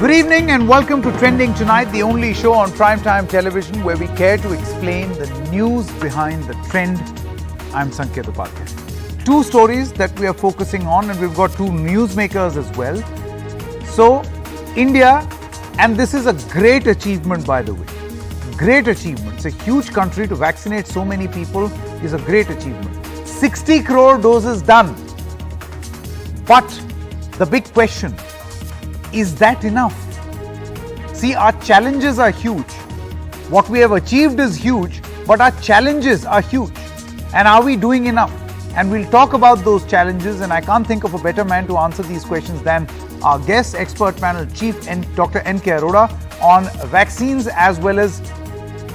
Good evening and welcome to Trending Tonight, the only show on primetime television where we care to explain the news behind the trend. I'm Sanket Upadhyay. Two stories that we are focusing on, and we've got two newsmakers as well. So, India, and this is a great achievement by the way. Great achievement. It's a huge country. To vaccinate so many people is a great achievement. 60 crore doses done. But the big question, is that enough? See, our challenges are huge. What we have achieved is huge, but our challenges are huge. And are we doing enough? And we'll talk about those challenges, and I can't think of a better man to answer these questions than our guest expert panel chief, Dr. N.K. Arora, on vaccines as well as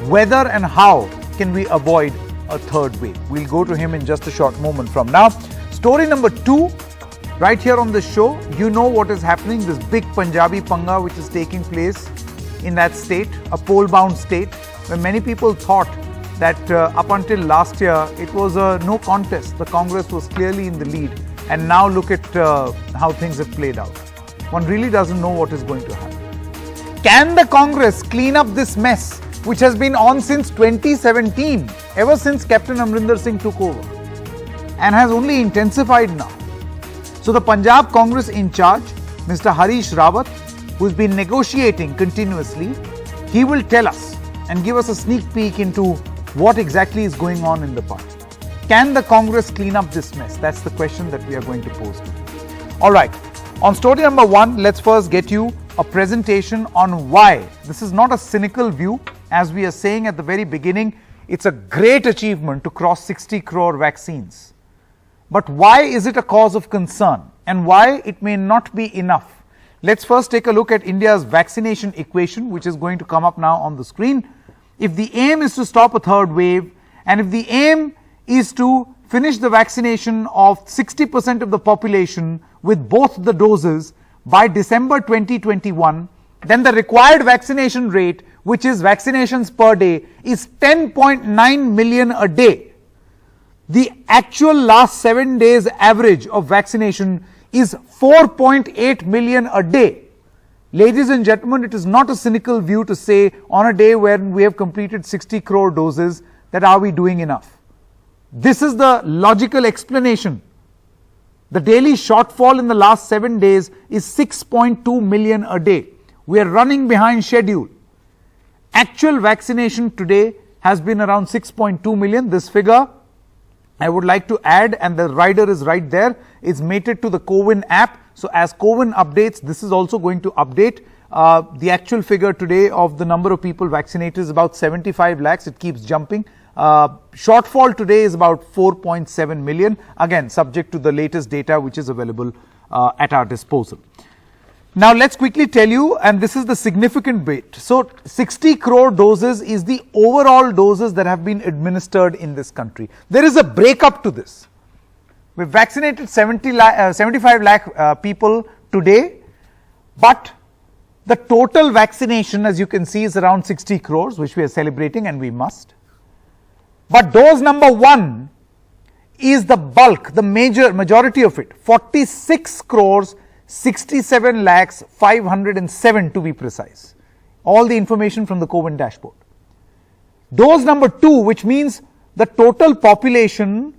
whether and how can we avoid a third wave. We'll go to him in just a short moment from now. Story number two. Right here on the show, you know what is happening, this big Punjabi Panga which is taking place in that state, a poll-bound state, where many people thought that up until last year, it was a no contest. The Congress was clearly in the lead. And now look at how things have played out. One really doesn't know what is going to happen. Can the Congress clean up this mess, which has been on since 2017, ever since Captain Amrinder Singh took over, and has only intensified now? So the Punjab Congress in charge, Mr. Harish Rawat, who's been negotiating continuously, he will tell us and give us a sneak peek into what exactly is going on in the party. Can the Congress clean up this mess? That's the question that we are going to pose today. All right, on story number one, let's first get you a presentation on why. This is not a cynical view. As we are saying at the very beginning, it's a great achievement to cross 60 crore vaccines. But why is it a cause of concern, and why it may not be enough? Let's first take a look at India's vaccination equation, which is going to come up now on the screen. If the aim is to stop a third wave, and if the aim is to finish the vaccination of 60% of the population with both the doses by December 2021, then the required vaccination rate, which is vaccinations per day, is 10.9 million a day. The actual last 7 days average of vaccination is 4.8 million a day. Ladies and gentlemen, it is not a cynical view to say on a day when we have completed 60 crore doses that are we doing enough. This is the logical explanation. The daily shortfall in the last 7 days is 6.2 million a day. We are running behind schedule. Actual vaccination today has been around 6.2 million. This figure, I would like to add, and the rider is right there, is mated to the CoWIN app. So as CoWIN updates, this is also going to update. The actual figure today of the number of people vaccinated is about 75 lakhs. It keeps jumping. Shortfall today is about 4.7 million. Again, subject to the latest data which is available at our disposal. Now let's quickly tell you, and this is the significant bit. So 60 crore doses is the overall doses that have been administered in this country. There is a breakup to this. We've vaccinated 75 lakh people today, but the total vaccination, as you can see, is around 60 crores, which we are celebrating, and we must. But dose number one is the bulk, the majority of it, 46 crores 67 lakhs 507 to be precise. All the information from the CoWIN dashboard. Dose number two, which means the total population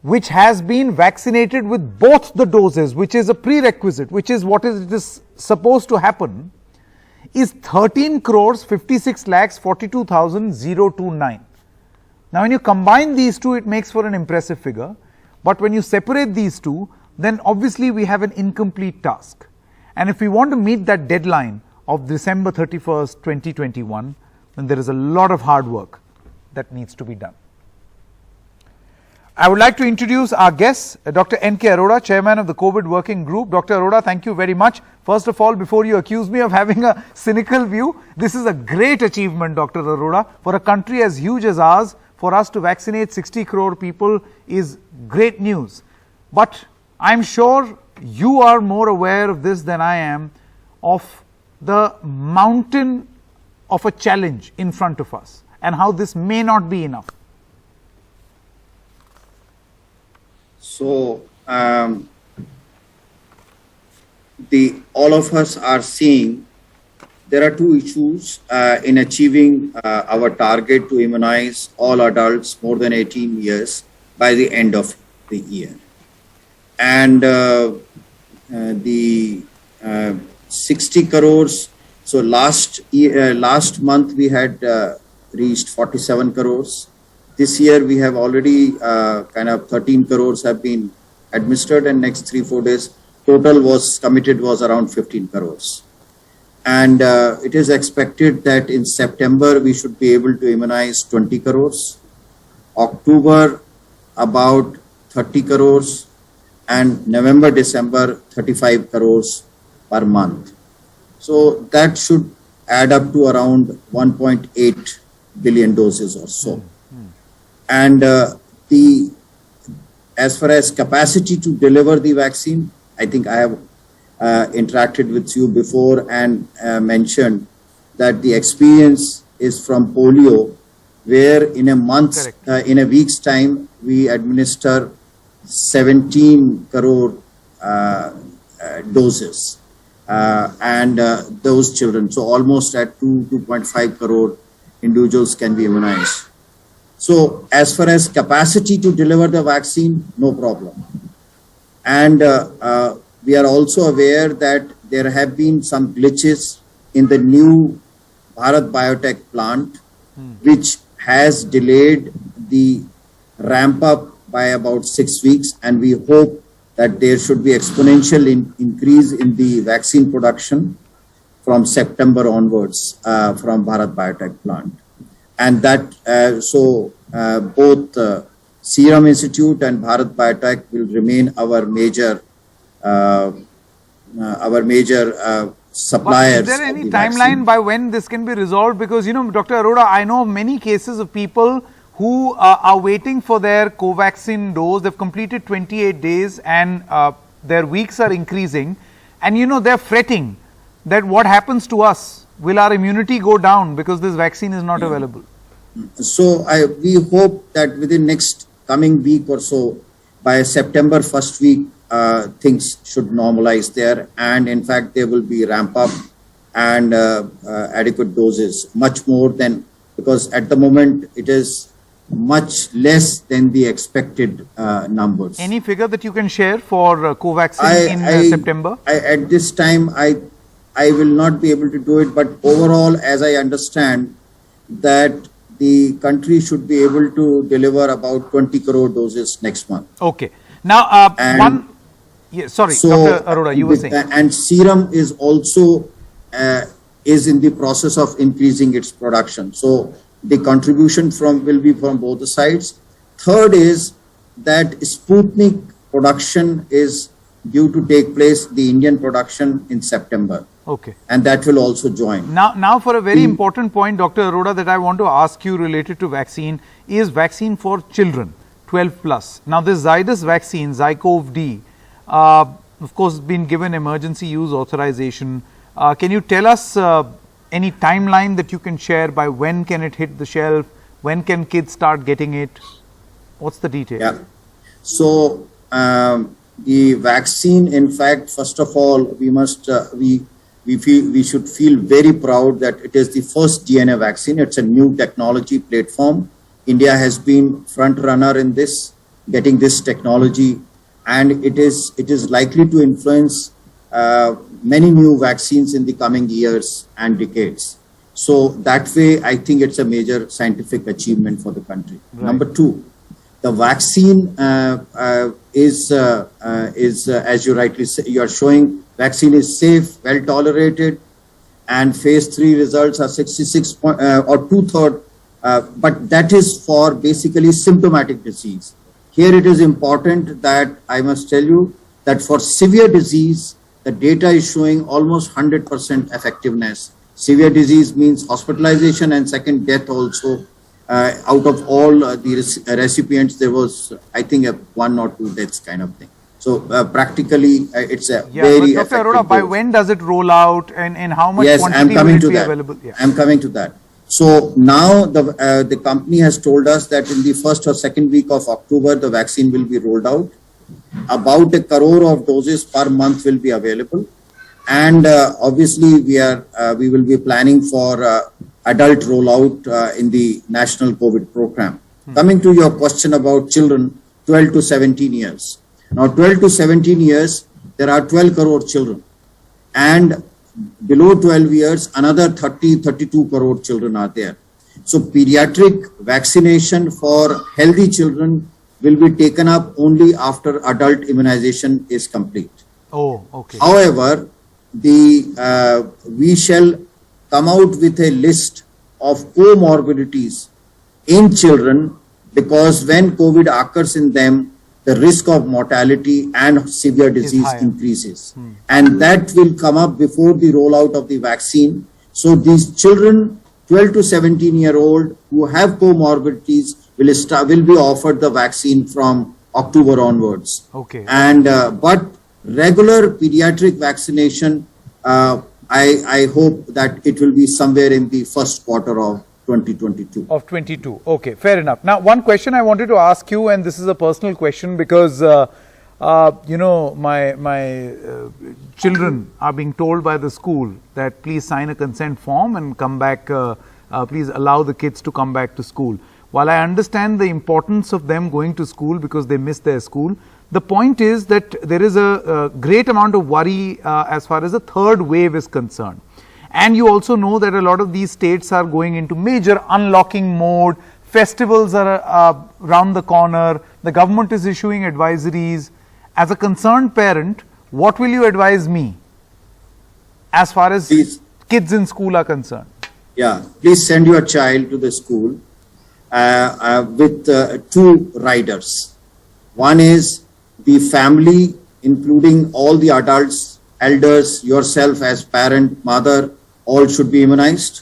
which has been vaccinated with both the doses, which is a prerequisite, which is what is supposed to happen, is 13 crores 56 lakhs 42,029. Now when you combine these two, it makes for an impressive figure, but when you separate these two, then obviously we have an incomplete task. And if we want to meet that deadline of December 31st, 2021, then there is a lot of hard work that needs to be done. I would like to introduce our guest, Dr. N.K. Arora, Chairman of the COVID Working Group. Dr. Arora, thank you very much. First of all, before you accuse me of having a cynical view, this is a great achievement, Dr. Arora. For a country as huge as ours, for us to vaccinate 60 crore people is great news. But I'm sure you are more aware of this than I am, of the mountain of a challenge in front of us and how this may not be enough. So all of us are seeing there are two issues in achieving our target to immunize all adults more than 18 years by the end of the year. And the 60 crores. So last month we had reached 47 crores. This year we have already kind of 13 crores have been administered, and next 3-4 days total was committed was around 15 crores. And it is expected that in September we should be able to immunize 20 crores, October about 30 crores, and November, December 35 crores per month. So that should add up to around 1.8 billion doses or so. And as far as capacity to deliver the vaccine, I think I have interacted with you before and mentioned that the experience is from polio, where in a month, in a week's time, we administer 17 crore doses and those children. So almost at 2.5 crore individuals can be immunized. So as far as capacity to deliver the vaccine, no problem. And we are also aware that there have been some glitches in the new Bharat Biotech plant, which has delayed the ramp up by about 6 weeks. And we hope that there should be exponential increase in the vaccine production from September onwards from Bharat Biotech plant. And that, both Serum Institute and Bharat Biotech will remain our major suppliers. Is there any timeline by when this can be resolved? Because, you know, Dr. Arora, I know many cases of people who are waiting for their Covaxin dose. They've completed 28 days and their weeks are increasing. And, you know, they're fretting that what happens to us? Will our immunity go down because this vaccine is not available? So we hope that within next coming week or so, by September first week, things should normalize there. And in fact, there will be ramp up and adequate doses, much more than, because at the moment it is much less than the expected numbers. Any figure that you can share for Covaxin in September? At this time, I will not be able to do it, but overall, as I understand, that the country should be able to deliver about 20 crore doses next month. Okay. Now, Dr. Arora, you were saying. And Serum is also is in the process of increasing its production. So the contribution will be from both the sides. Third is that Sputnik production is due to take place, the Indian production, in September. Okay. And that will also join. Now for a very important point, Dr. Arora, that I want to ask you related to vaccine is vaccine for children, 12 plus. Now this Zydus vaccine, ZyCoV-D, of course, been given emergency use authorization. Can you tell us any timeline that you can share by when can it hit the shelf? When can kids start getting it? What's the detail? Yeah. So the vaccine, in fact, first of all, we must we should feel very proud that it is the first DNA vaccine. It's a new technology platform. India has been front runner in this, getting this technology, and it is likely to influence many new vaccines in the coming years and decades. So that way, I think it's a major scientific achievement for the country. Right. Number two, the vaccine is as you rightly say, you are showing, vaccine is safe, well tolerated, and phase 3 results are 66 or 2/3, but that is for basically symptomatic disease. Here it is important that I must tell you that for severe disease, the data is showing almost 100% effectiveness. Severe disease means hospitalization and second death also. Out of all the recipients, there was, I think, 1 or 2 deaths kind of thing. So practically, it's a very Dr. Arora, by when does it roll out, and how much quantity will it be available? Yeah. I'm coming to that. So now the company has told us that in the first or second week of October, the vaccine will be rolled out. About 1 crore of doses per month will be available. and obviously we will be planning for adult rollout in the national COVID program. Coming to your question about children 12 to 17 years. Now 12 to 17 years, there are 12 crore children, and below 12 years, another 32 crore children are there. So pediatric vaccination for healthy children will be taken up only after adult immunization is complete. Oh, okay. However, we shall come out with a list of comorbidities in children, because when COVID occurs in them, the risk of mortality and severe disease increases. And that will come up before the rollout of the vaccine. So these children, 12 to 17-year-old who have comorbidities will be offered the vaccine from October onwards. Okay. And but regular pediatric vaccination, I hope that it will be somewhere in the first quarter of 2022. Of 22. Okay, fair enough. Now, one question I wanted to ask you, and this is a personal question, because you know, my children are being told by the school that please sign a consent form and come back, please allow the kids to come back to school. While I understand the importance of them going to school because they miss their school, the point is that there is a great amount of worry as far as the third wave is concerned. And you also know that a lot of these states are going into major unlocking mode. Festivals are around the corner. The government is issuing advisories. As a concerned parent, what will you advise me as far as kids in school are concerned? Yeah, please send your child to the school with two riders. One is the family, including all the adults, elders, yourself as parent, mother, all should be immunized.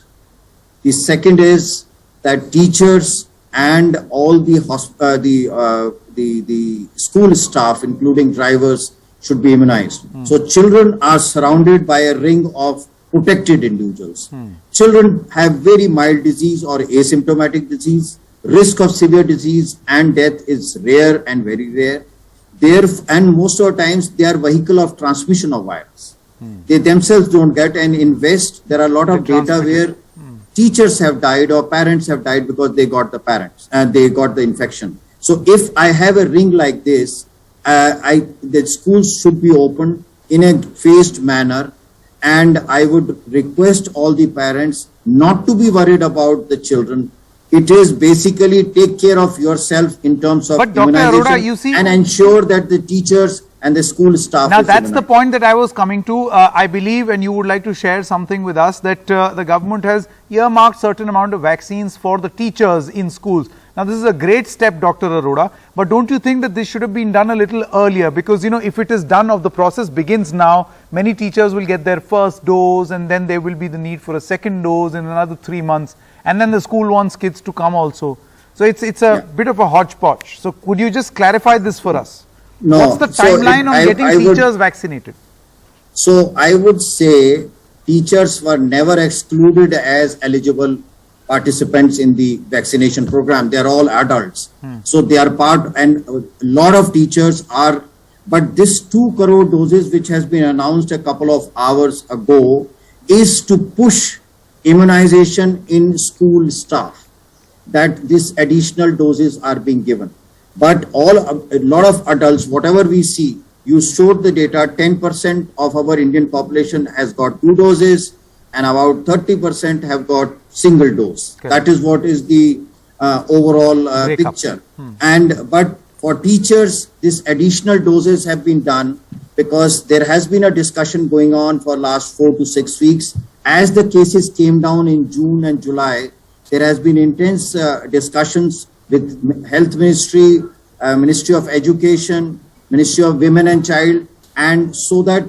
The second is that teachers and all the school staff, including drivers, should be immunized. So children are surrounded by a ring of protected individuals. Children have very mild disease or asymptomatic disease. Risk of severe disease and death is rare and very rare. And most of the times they are vehicle of transmission of virus. They themselves don't get, and in West there are a lot of data where teachers have died or parents have died because they got they got the infection. So if I have a ring like this, the schools should be opened in a phased manner, and I would request all the parents not to be worried about the children. It is basically take care of yourself in terms of immunization, Arora, you see, and ensure that the teachers and the school staff. Now that's the point that I was coming to. I believe, and you would like to share something with us, that the government has earmarked certain amount of vaccines for the teachers in schools. Now this is a great step, Dr. Arora, but don't you think that this should have been done a little earlier? Because, you know, if it is done, or the process begins now, many teachers will get their first dose, and then there will be the need for a second dose in another 3 months, and then the school wants kids to come also. So it's a bit of a hodgepodge. So could you just clarify this for us? No. What's the timeline on getting teachers vaccinated? So I would say teachers were never excluded as eligible participants in the vaccination program. They are all adults. So they are part, and a lot of teachers are, but this 2 crore doses which has been announced a couple of hours ago is to push immunization in school staff, that these additional doses are being given. But a lot of adults, whatever we see, you showed the data, 10% of our Indian population has got 2 doses and about 30% have got single dose. Okay. That is what is the overall picture. But for teachers, these additional doses have been done because there has been a discussion going on for last 4 to 6 weeks. As the cases came down in June and July, there has been intense discussions with Health Ministry, Ministry of Education, Ministry of Women and Child, and so that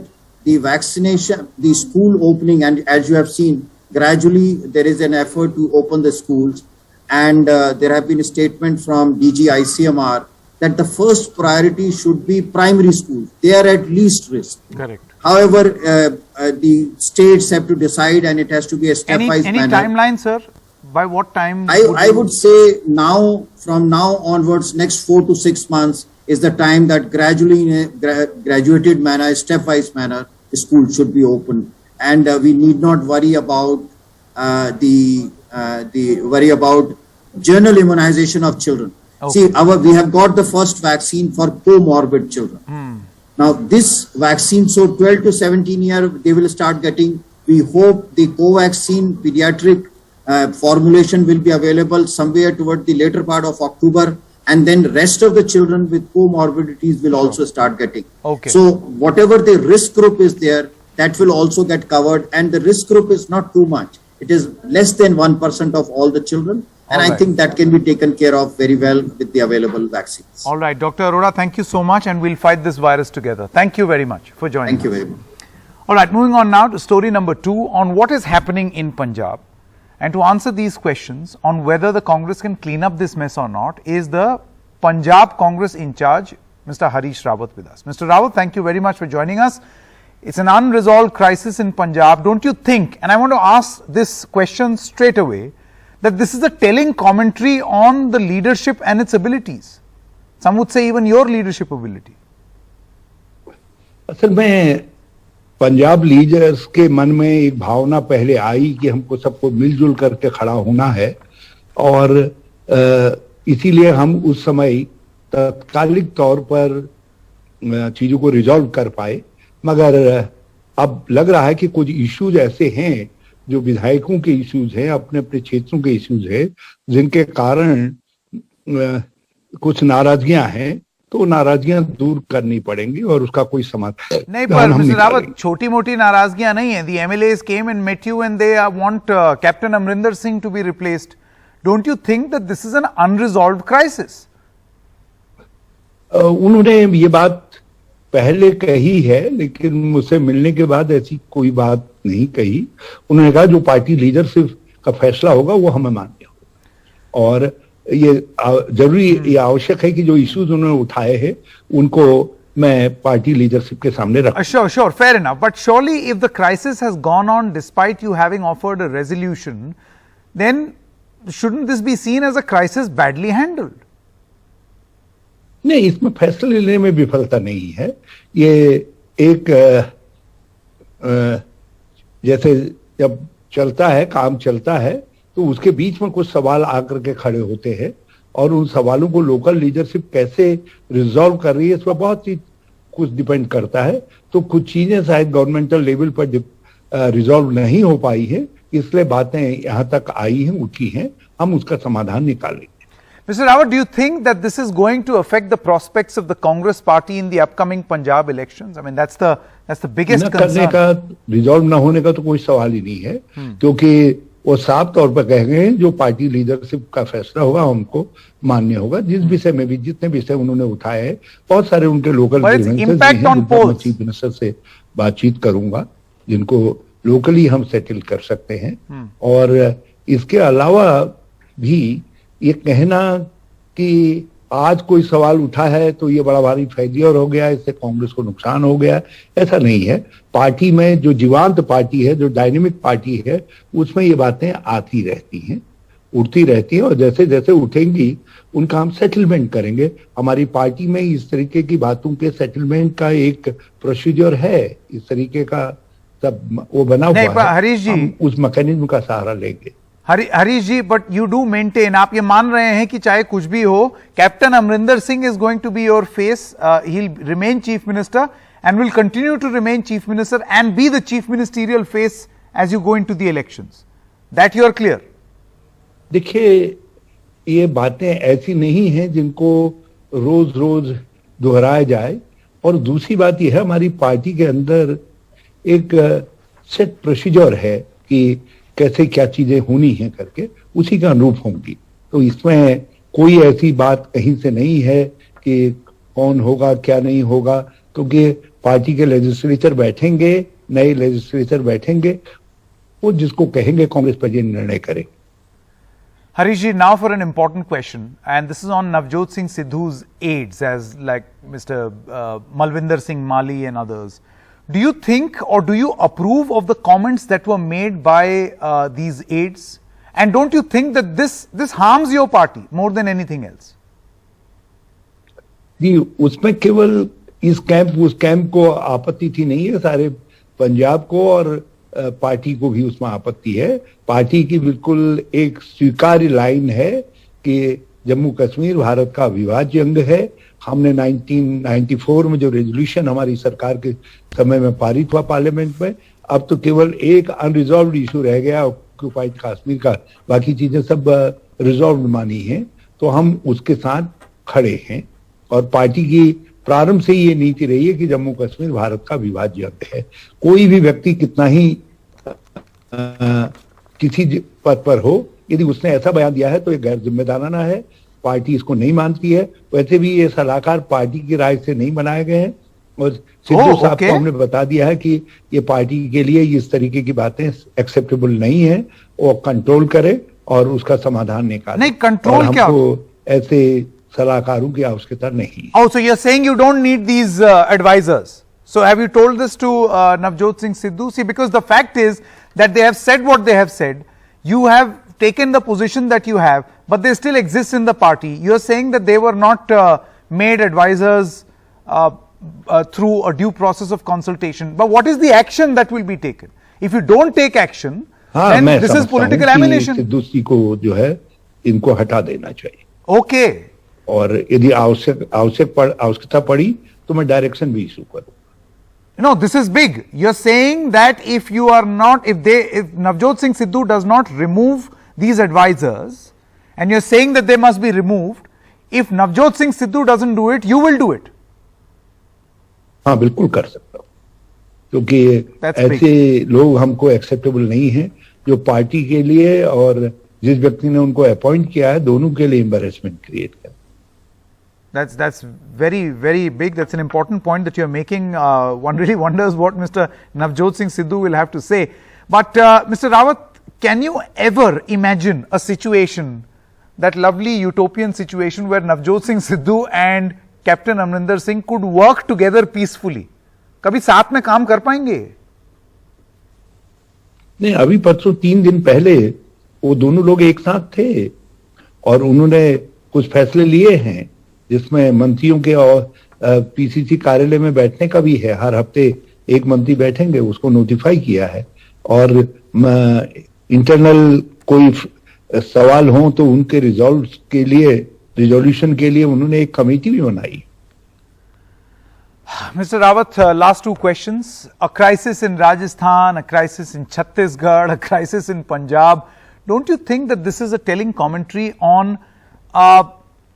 the vaccination, the school opening, and as you have seen, gradually there is an effort to open the schools, and there have been a statement from DG ICMR that the first priority should be primary schools. They are at least risk. Correct. However, the states have to decide, and it has to be a stepwise manner. Any timeline, sir? By what time? I would say now, from now onwards, next 4 to 6 months is the time that gradually in a graduated manner, stepwise manner, schools should be open, and we need not worry about general immunization of children. Okay. See, we have got the first vaccine for comorbid children. Now, this vaccine, so 12 to 17 year, they will start getting. We hope the Covaxin pediatric formulation will be available somewhere toward the later part of October, and then rest of the children with comorbidities will also start getting. Okay. So whatever the risk group is there, that will also get covered, and the risk group is not too much. It is less than 1% of all the children, and All I right. think that can be taken care of very well with the available vaccines. All right, Dr. Arora, thank you so much, and we'll fight this virus together. Thank you very much for joining Thank you us. very much. All right, moving on now to story number 2 on what is happening in Punjab. And to answer these questions on whether the Congress can clean up this mess or not is the Punjab Congress in charge, Mr. Harish Rawat, with us. Mr. Rawat, thank you very much for joining us. It's an unresolved crisis in Punjab. Don't you think, and I want to ask this question straight away, that this is a telling commentary on the leadership and its abilities? Some would say even your leadership ability. असल में Punjab leaders के मन में एक भावना पहले आई कि हमको सबको मिलजुल करके खड़ा होना है, और इसीलिए हम उस समय तात्कालिक तौर पर चीजों को रिजॉल्व कर पाए। मगर अब लग रहा है कि कुछ इश्यूज ऐसे हैं जो विधायकों के इश्यूज हैं, अपने अपने क्षेत्रों के इश्यूज हैं, जिनके कारण कुछ नाराजगियां हैं, तो नाराजगियां दूर करनी पड़ेंगी और उसका कोई समाधान नहीं, पर मिस्टर रावत, छोटी मोटी नाराजगियां नहीं है. The MLAs came and met you and they want Captain Amrinder Singh to be replaced. Don't you think that this is an unresolved crisis? उन्होंने ये बात पहले कही है, लेकिन मुझसे मिलने के बाद ऐसी कोई बात नहीं कही. उन्होंने कहा जो पार्टी लीडरशिप का फैसला होगा वो हमें मान्य होगा, और ये जरूरी, ये आवश्यक है कि जो इश्यूज उन्होंने उठाए हैं उनको मैं पार्टी लीडरशिप के सामने रखूं. Sure, fair enough. But surely if the crisis has gone on despite you having offered a resolution, then shouldn't this be seen as a crisis badly handled? नहीं, इसमें फैसले लेने में विफलता नहीं है. ये एक जैसे जब चलता है, काम चलता है, तो उसके बीच में कुछ सवाल आकर के खड़े होते हैं, और उन सवालों को लोकल लीडरशिप कैसे रिजॉल्व कर रही है इस पर बहुत ही कुछ डिपेंड करता है. तो कुछ चीजें शायद गवर्नमेंटल लेवल पर रिजॉल्व नहीं हो पाई है, इसलिए बातें यहां तक आई हैं, उठी हैं. हम उसका समाधान निकालेंगे. Mr. Rawat, do you think that this is going to affect the prospects of the Congress party in the upcoming Punjab elections? I mean, that's the biggest न करने concern. का, रिजॉल्व न होने का तो कोई सवाल ही नहीं है, क्योंकि वो साफ तौर पर कह गए जो पार्टी लीडरशिप का फैसला होगा हमको मान्य होगा. जिस विषय में भी, जितने विषय उन्होंने उठाए हैं, बहुत सारे उनके local But its impact on polls. Chief minister से बातचीत करूंगा, जिनको लोकली हम सेटल कर सकते हैं. और इसके अलावा भी ये कहना कि आज कोई सवाल उठा है तो ये बड़ा भारी फेलियर हो गया, इससे कांग्रेस को नुकसान हो गया, ऐसा नहीं है. पार्टी में जो जीवांत पार्टी है, जो डायनेमिक पार्टी है, उसमें ये बातें आती रहती हैं, उठती रहती हैं, और जैसे जैसे उठेंगी उनका हम सेटलमेंट करेंगे. हमारी पार्टी में इस तरीके की बातों के सेटलमेंट का एक प्रोसीजर है, इस तरीके का सब वो बना हुआ नहीं, पर है. हरीश जी, हम उस मैकेनिज्म का सहारा लेंगे. हरीश जी, बट यू डू मेंटेन, आप ये मान रहे हैं कि चाहे कुछ भी हो, captain Amarinder Singh is going to be your face, he will remain chief minister and will continue to remain chief minister and be the chief ministerial face as you go into the elections. That you are clear? देखिए, ये बातें ऐसी नहीं हैं जिनको रोज रोज दोहराया जाए. और दूसरी बात यह है, हमारी पार्टी के अंदर एक सेट प्रोसीजर है कि कैसे क्या चीजें होनी है करके, उसी के अनुरूप होंगी. तो इसमें कोई ऐसी बात कहीं से नहीं है कि कौन होगा क्या नहीं होगा, क्योंकि पार्टी के लेजिस्लेचर बैठेंगे, नए लेजिस्लेचर बैठेंगे, वो जिसको कहेंगे कांग्रेस पर ये निर्णय करे. Harish ji, now for an important question, and this is on Navjot Singh Sidhu's aides, as like Mr. Malvinder Singh Mali and others. Do you think or do you approve of the comments that were made by these aides? And don't you think that this harms your party more than anything else? जी, उसमें केवल इस camp उस camp को आपत्ति थी नहीं है. सारे पंजाब को और पार्टी को भी उसमें आपत्ति है। पार्टी की बिल्कुल एक स्वीकार्य लाइन है कि जम्मू कश्मीर भारत का अविभाज्य अंग है। हमने 1994 में जो रेजोल्यूशन हमारी सरकार के समय में पारित हुआ पार्लियामेंट में, अब तो केवल एक अनरिजॉल्व्ड इशू रह गया ऑक्युपाइड कश्मीर का, बाकी चीजें सब रिजॉल्व मानी हैं। तो हम उसके साथ खड़े हैं और पार्टी की प्रारंभ से ये नीति रही है कि जम्मू कश्मीर भारत का अविभाज्य अंग है। कोई भी व्यक्ति कितना ही किसी पद पर हो, यदि उसने ऐसा बयान दिया है तो ये गैर जिम्मेदाराना है, पार्टी इसको नहीं मानती है। वैसे भी ये सलाहकार पार्टी की राय से नहीं बनाए गए हैं और सिद्धू साहब को हमने बता दिया है कि ये पार्टी के लिए इस तरीके की बातें एक्सेप्टेबल नहीं है, वो कंट्रोल करे और उसका समाधान निकाले। नहीं, कंट्रोल क्या? ऐसे सलाहकारों की आवश्यकता नहीं। Oh, so you're saying you don't need these advisors. So have you told this to Navjot Singh Sidhu? See, because the fact is that they have said what they have said. You have taken the position that you have, but they still exist in the party. You're saying that they were not made advisors through a due process of consultation. But what is the action that will be taken? If you don't take action, then this is political ammunition. Sidhu जी को जो है इनको हटा देना चाहिए। Okay. और यदि आवश्यकता पड़ी तो मैं डायरेक्शन भी इशू करूं। No, this is big. You're saying that if you are not, if Navjot Singh Sidhu does not remove these advisors, and you're saying that they must be removed, if Navjot Singh Sidhu doesn't do it, you will do it. हाँ, बिल्कुल कर सकता हूं, क्योंकि ऐसे लोग हमको acceptable नहीं है जो पार्टी के लिए और जिस व्यक्ति ने उनको अपॉइंट किया है दोनों के लिए एम्बैरेसमेंट क्रिएट कर। That's very, very big. That's an important point that you're making. One really wonders what Mr. Navjot Singh Sidhu will have to say. But Mr. Rawat, can you ever imagine a situation, that lovely utopian situation where Navjot Singh Sidhu and Captain Amrinder Singh could work together peacefully? कभी साथ में काम कर पाएंगे? नहीं, अभी परसों 3 दिन पहले वो दोनों लोग एक साथ थे और उन्होंने कुछ फैसले लिए हैं जिसमें मंत्रियों के और पीसीसी कार्यालय में बैठने का भी है। हर हफ्ते एक मंत्री बैठेंगे, उसको नोटिफाई किया है। और इंटरनल कोई सवाल हो तो उनके रिजोल्यूशन के लिए उन्होंने एक कमेटी भी बनाई। Mr. Rawat, last 2 questions. A crisis in Rajasthan, a crisis in Chhattisgarh, a crisis in Punjab. Don't you think that this is a telling commentary on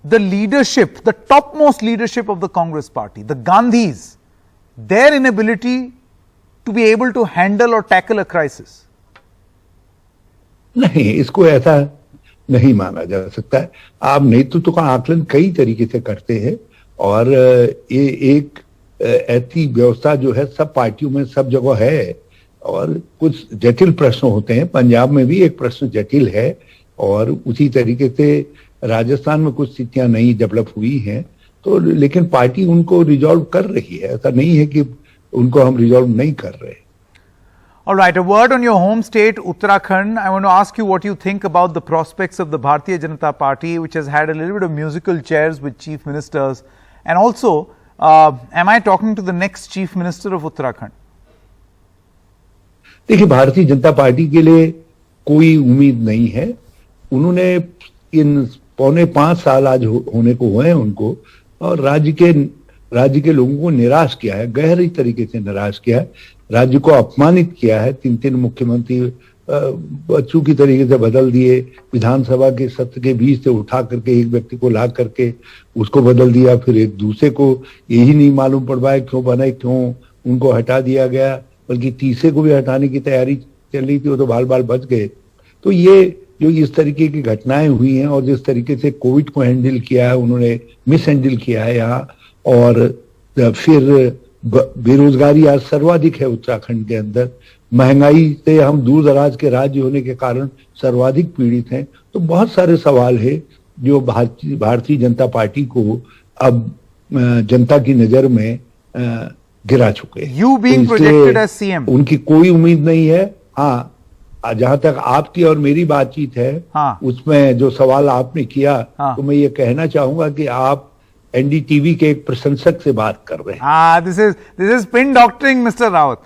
the leadership, the topmost leadership of the Congress party, the Gandhis, their inability to be able to handle or tackle a crisis? नहीं, इसको ऐसा नहीं माना जा सकता है। आप नेतृत्व का आकलन कई तरीके से करते हैं और ये एक ऐसी व्यवस्था जो है सब पार्टियों में सब जगह है और कुछ जटिल प्रश्न होते हैं। पंजाब में भी एक प्रश्न जटिल है और उसी तरीके से राजस्थान में कुछ स्थितियां नहीं डेवलप हुई हैं, तो लेकिन पार्टी उनको रिजॉल्व कर रही है। ऐसा नहीं है कि उनको हम रिजॉल्व नहीं कर रहे। All right, a word on your home state, Uttarakhand. I want to ask you what you think about the prospects of the Bharatiya Janata Party, which has had a little bit of musical chairs with chief ministers. And also, am I talking to the next chief minister of Uttarakhand? देखिए, Bharatiya Janata party के लिए कोई उम्मीद नहीं है। उन्होंने इन 4.25 साल आज होने को हुए हैं उनको, और राज्य के लोगों को निराश किया है, गहरी तरीके से निराश किया है। राज्य को अपमानित किया है। 3 मुख्यमंत्री बच्चों की तरीके से बदल दिए। विधानसभा के सत्र के बीच से उठा करके एक व्यक्ति को ला करके उसको बदल दिया, फिर एक दूसरे को यही नहीं मालूम पड़ पाया क्यों बना, क्यों उनको हटा दिया गया, बल्कि तीसरे को भी हटाने की तैयारी चल रही थी, वो तो बाल बाल बच गए। तो ये जो इस तरीके की घटनाएं हुई हैं और जिस तरीके से कोविड को हैंडल किया है उन्होंने, मिस हैंडल किया है यहाँ, और फिर बेरोजगारी आज सर्वाधिक है उत्तराखंड के अंदर, महंगाई से हम दूर दराज के राज्य होने के कारण सर्वाधिक पीड़ित हैं। तो बहुत सारे सवाल है जो भारतीय जनता पार्टी को अब जनता की नजर में गिरा चुके हैं। You being projected as CM, उनकी कोई उम्मीद नहीं है। हाँ, जहां तक आपकी और मेरी बातचीत है, हाँ, उसमें जो सवाल आपने किया, हाँ, तो मैं ये कहना चाहूंगा कि आप एनडीटीवी के एक प्रशंसक से बात कर रहे हैं। This is spin doctoring, Mr. Rawat.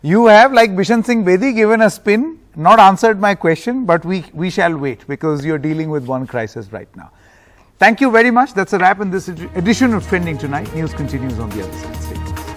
You have, like Bishan Singh Bedi, given a spin, not answered my question, but we shall wait because you're dealing with one crisis right now. Thank you very much. That's a wrap in this edition of Trending Tonight. News continues on the other side. Stay tuned.